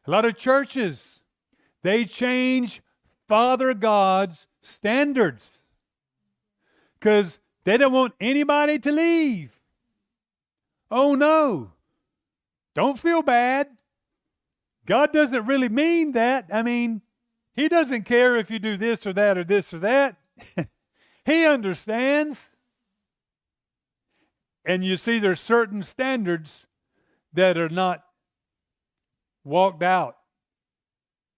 A lot of churches, they change Father God's standards because they don't want anybody to leave. Oh no, don't feel bad. God doesn't really mean that. I mean, He doesn't care if you do this or that or this or that. He understands. And you see, there's certain standards that are not walked out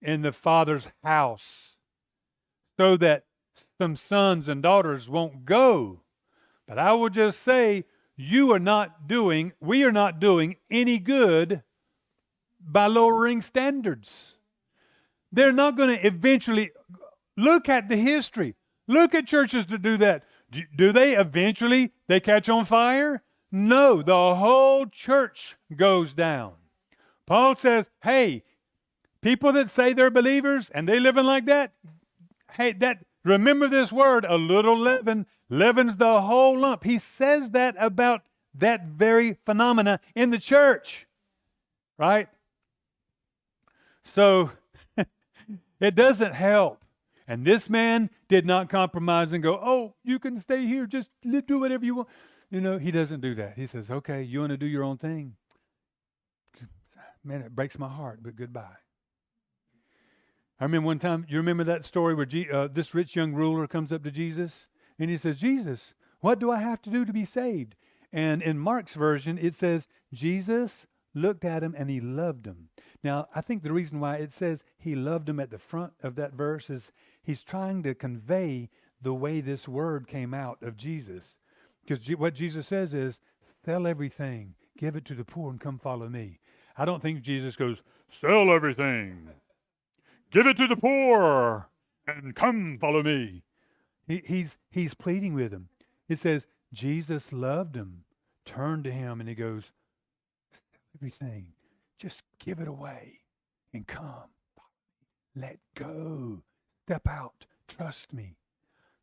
in the Father's house so that some sons and daughters won't go. But I will just say, we are not doing any good by lowering standards. They're not going to eventually, look at the history. Look at churches that do that. Do they eventually, they catch on fire? No, the whole church goes down. Paul says, hey, people that say they're believers and they living like that, hey, remember this word, a little leaven leavens the whole lump. He says that about that very phenomena in the church, right? So it doesn't help. And this man did not compromise and go, oh, you can stay here, just do whatever you want. You know, he doesn't do that. He says, okay, you want to do your own thing? Man, it breaks my heart, but goodbye. I remember one time, you remember that story where this rich young ruler comes up to Jesus and he says, Jesus, what do I have to do to be saved? And in Mark's version, it says, Jesus looked at him and he loved him. Now, I think the reason why it says he loved him at the front of that verse is he's trying to convey the way this word came out of Jesus. Because what Jesus says is, sell everything, give it to the poor and come follow me. I don't think Jesus goes, sell everything, give it to the poor and come follow me. He's pleading with him. It says, Jesus loved him, turned to him, and he goes, everything, just give it away and come. Let go. Step out. Trust me.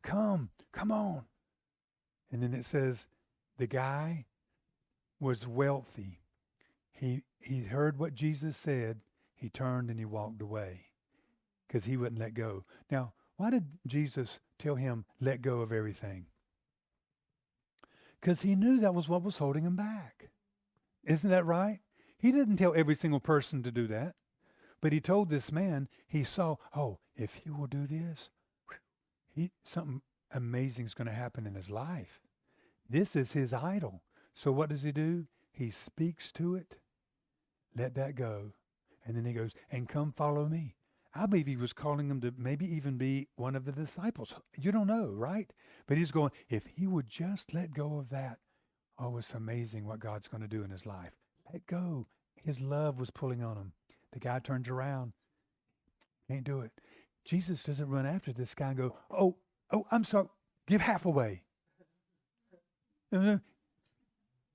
Come on. And then it says, the guy was wealthy. He heard what Jesus said. He turned and he walked away because he wouldn't let go. Now, why did Jesus tell him, let go of everything? Because he knew that was what was holding him back. Isn't that right? He didn't tell every single person to do that. But he told this man, he saw, oh, if he will do this, something amazing is going to happen in his life. This is his idol. So what does he do? He speaks to it. Let that go. And then he goes, and come follow me. I believe he was calling him to maybe even be one of the disciples. You don't know, right? But he's going, if he would just let go of that, oh, it's amazing what God's going to do in his life. Let go. His love was pulling on him. The guy turns around. Can't do it. Jesus doesn't run after this guy and go, oh, I'm sorry. Give half away.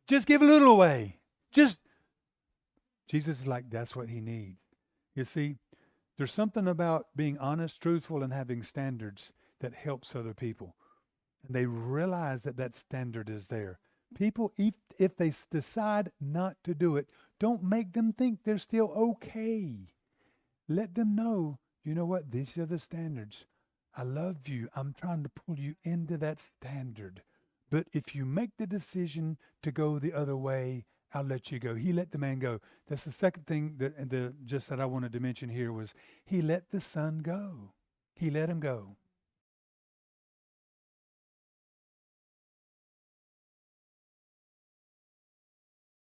Just give a little away. Jesus is like, that's what he needs. You see, there's something about being honest, truthful, and having standards that helps other people. And they realize that that standard is there. People, if they decide not to do it, don't make them think they're still okay. Let them know, you know what, these are the standards. I love you. I'm trying to pull you into that standard. But if you make the decision to go the other way, I'll let you go. He let the man go. That's the second thing that I wanted to mention here was he let the son go. He let him go.